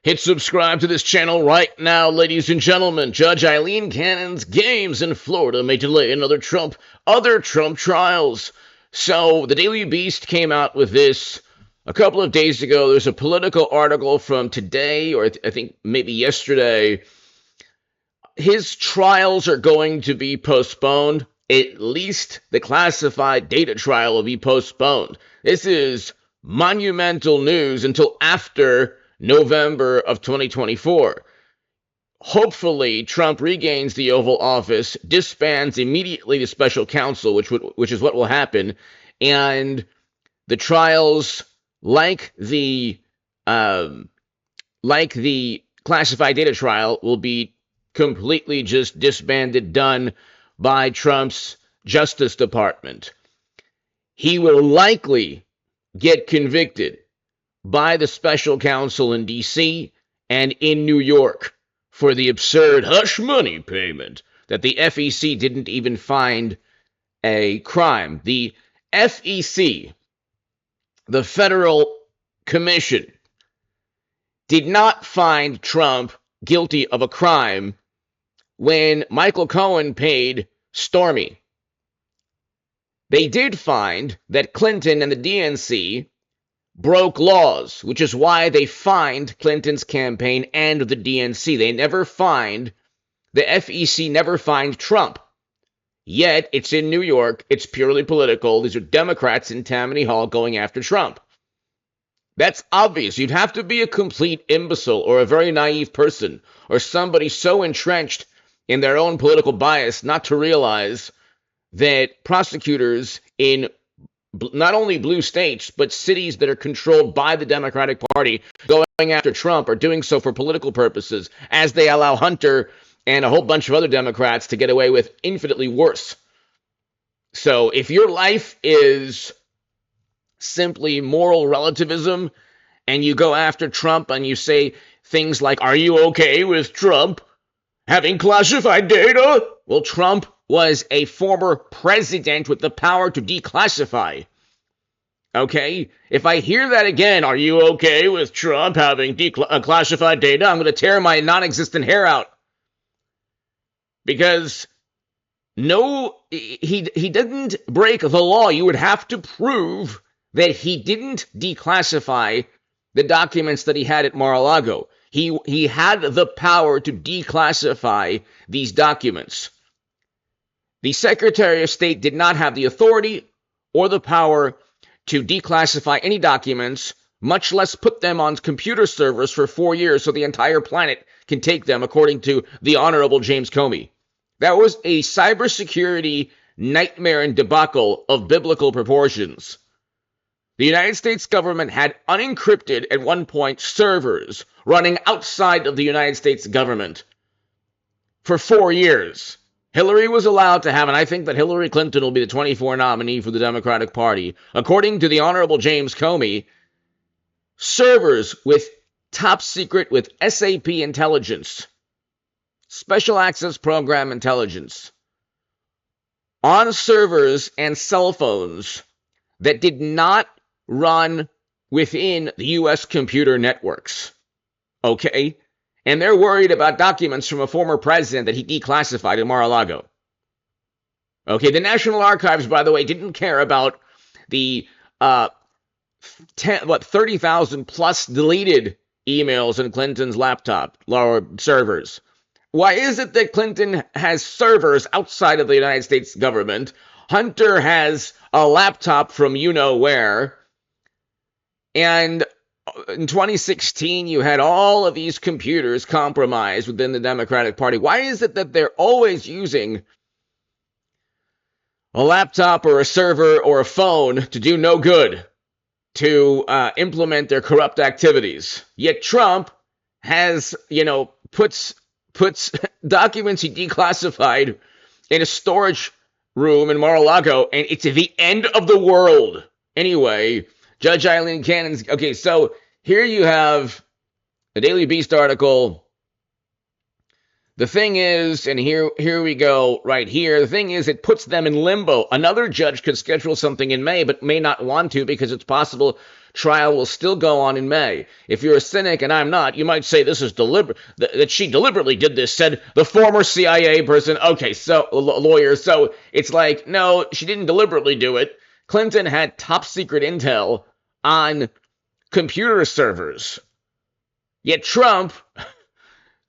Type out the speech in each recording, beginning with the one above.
Hit subscribe to this channel right now, ladies and gentlemen. Judge Eileen Cannon's games in Florida may delay other Trump trials. So the Daily Beast came out with this a couple of days ago. There's a political article from today, or I think maybe yesterday. His trials are going to be postponed. At least the classified data trial will be postponed. This is monumental news until after November of 2024. Hopefully, Trump regains the Oval Office, disbands immediately the special counsel, which is what will happen, and the trials, like the classified data trial, will be completely just disbanded, done by Trump's Justice Department. He will likely get convicted by the special counsel in D.C. and in New York for the absurd hush money payment that the FEC didn't even find a crime. The FEC, the Federal Commission, did not find Trump guilty of a crime when Michael Cohen paid Stormy. They did find that Clinton and the DNC broke laws, which is why they fined Clinton's campaign and the DNC. They never fined, the FEC never fined Trump. Yet, it's in New York, it's purely political. These are Democrats in Tammany Hall going after Trump. That's obvious. You'd have to be a complete imbecile or a very naive person or somebody so entrenched in their own political bias not to realize that prosecutors in not only blue states, but cities that are controlled by the Democratic Party going after Trump are doing so for political purposes, as they allow Hunter and a whole bunch of other Democrats to get away with infinitely worse. So if your life is simply moral relativism and you go after Trump and you say things like, "Are you okay with Trump having classified data?" Well, Trump was a former president with the power to declassify. Okay? If I hear that again, "Are you okay with Trump having classified data?" I'm going to tear my non-existent hair out. Because he didn't break the law. You would have to prove that he didn't declassify the documents that he had at Mar-a-Lago. He had the power to declassify these documents. The Secretary of State did not have the authority or the power to declassify any documents, much less put them on computer servers for 4 years so the entire planet can take them, according to the Honorable James Comey. That was a cybersecurity nightmare and debacle of biblical proportions. The United States government had unencrypted, at one point, servers running outside of the United States government for 4 years. Hillary was allowed to have, and I think that Hillary Clinton will be the 24 nominee for the Democratic Party. According to the Honorable James Comey, servers with top secret, with SAP intelligence, Special Access Program intelligence, on servers and cell phones that did not run within the U.S. computer networks. Okay? And they're worried about documents from a former president that he declassified in Mar-a-Lago. Okay, the National Archives, by the way, didn't care about the 30,000 plus deleted emails in Clinton's laptop or servers. Why is it that Clinton has servers outside of the United States government? Hunter has a laptop from you-know-where. And in 2016, you had all of these computers compromised within the Democratic Party. Why is it that they're always using a laptop or a server or a phone to do no good, to implement their corrupt activities? Yet Trump has, puts documents he declassified in a storage room in Mar-a-Lago, and it's the end of the world. Anyway, Judge Eileen Cannon's... Okay, so here you have a Daily Beast article. The thing is, and here we go right here, the thing is it puts them in limbo. Another judge could schedule something in May, but may not want to because it's possible trial will still go on in May. If you're a cynic, and I'm not, you might say this is deliberate, that she deliberately did this, said the former CIA person, okay, so lawyer, so it's like, no, she didn't deliberately do it. Clinton had top secret intel on computer servers. Yet Trump,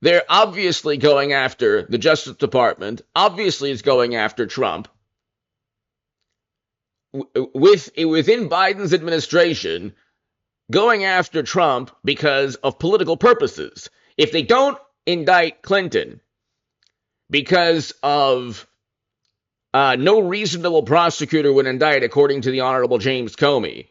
they're obviously going after the Justice Department, obviously is going after Trump. Within Biden's administration, going after Trump because of political purposes. If they don't indict Clinton because of no reasonable prosecutor would indict, according to the Honorable James Comey,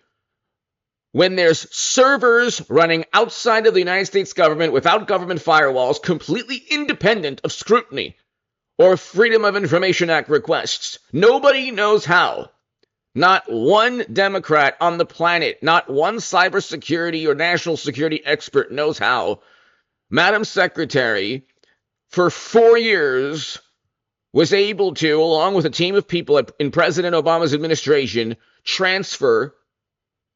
when there's servers running outside of the United States government without government firewalls, completely independent of scrutiny or Freedom of Information Act requests, nobody knows how. Not one Democrat on the planet, not one cybersecurity or national security expert knows how. Madam Secretary, for 4 years, was able to, along with a team of people in President Obama's administration, transfer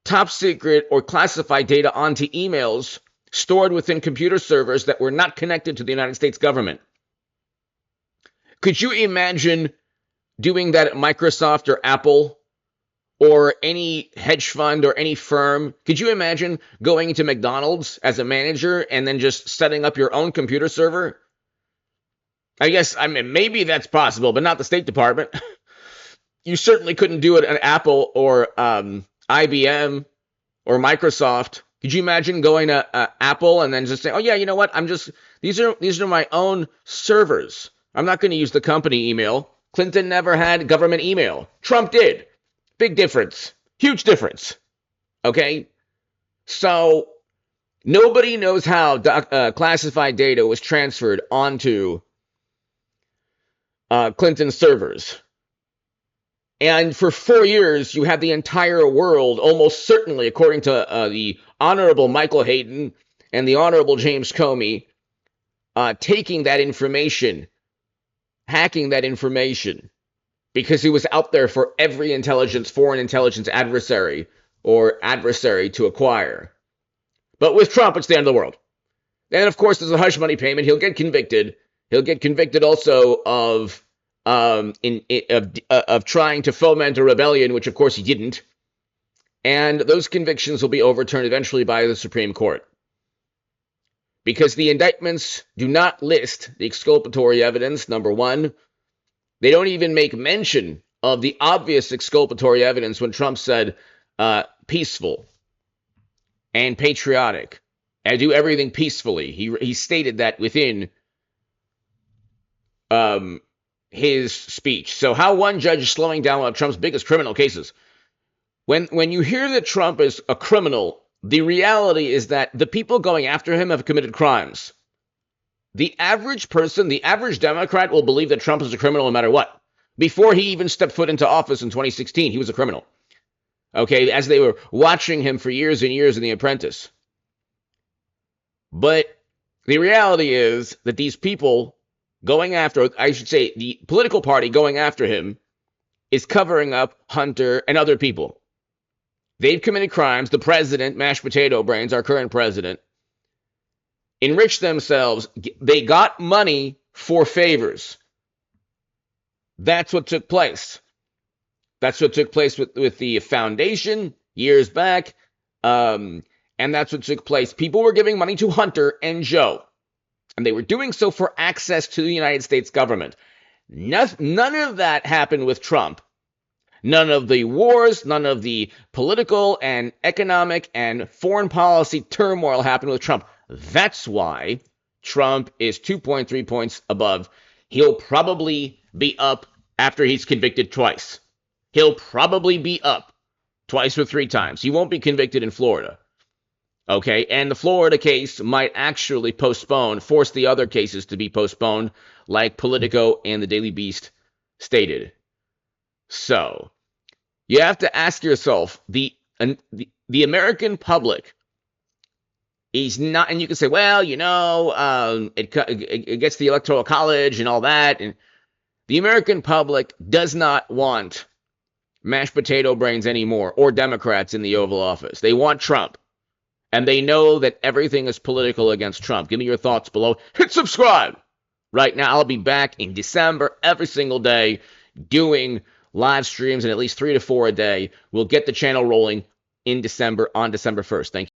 top secret or classified data onto emails stored within computer servers that were not connected to the United States government. Could you imagine doing that at Microsoft or Apple or any hedge fund or any firm? Could you imagine going into McDonald's as a manager and then just setting up your own computer server? I guess, maybe that's possible, but not the State Department. You certainly couldn't do it at Apple or IBM or Microsoft. Could you imagine going to Apple and then just saying, oh yeah, you know what? These are my own servers. I'm not going to use the company email. Clinton never had government email. Trump did. Big difference. Huge difference. Okay? So, nobody knows how classified data was transferred onto Clinton's servers. And for 4 years, you had the entire world, almost certainly, according to the Honorable Michael Hayden and the Honorable James Comey, taking that information, hacking that information, because it was out there for every foreign intelligence adversary to acquire. But with Trump, it's the end of the world. And of course, there's a hush money payment. He'll get convicted. He'll get convicted also of trying to foment a rebellion, which of course he didn't. And those convictions will be overturned eventually by the Supreme Court. Because the indictments do not list the exculpatory evidence, number one. They don't even make mention of the obvious exculpatory evidence when Trump said peaceful and patriotic and do everything peacefully. He stated that within his speech. So how one judge is slowing down one of Trump's biggest criminal cases. When you hear that Trump is a criminal, the reality is that the people going after him have committed crimes. The average person, the average Democrat will believe that Trump is a criminal no matter what. Before he even stepped foot into office in 2016, he was a criminal. Okay, as they were watching him for years and years in The Apprentice. But the reality is that these people going after, I should say, the political party going after him is covering up Hunter and other people. They've committed crimes. The president, mashed potato brains, our current president, enriched themselves. They got money for favors. That's what took place. That's what took place with the foundation years back. And that's what took place. People were giving money to Hunter and Joe. And they were doing so for access to the United States government. None of that happened with Trump. None of the wars, none of the political and economic and foreign policy turmoil happened with Trump. That's why Trump is 2.3 points above. He'll probably be up after he's convicted twice. He'll probably be up twice or three times. He won't be convicted in Florida. Okay, and the Florida case might actually force the other cases to be postponed, like Politico and the Daily Beast stated. So, you have to ask yourself, the American public He's not, and you can say, well, it gets the Electoral College and all that. And the American public does not want mashed potato brains anymore or Democrats in the Oval Office. They want Trump. And they know that everything is political against Trump. Give me your thoughts below. Hit subscribe. Right now, I'll be back in December every single day doing live streams and at least 3 to 4 a day. We'll get the channel rolling in December on December 1st. Thank you.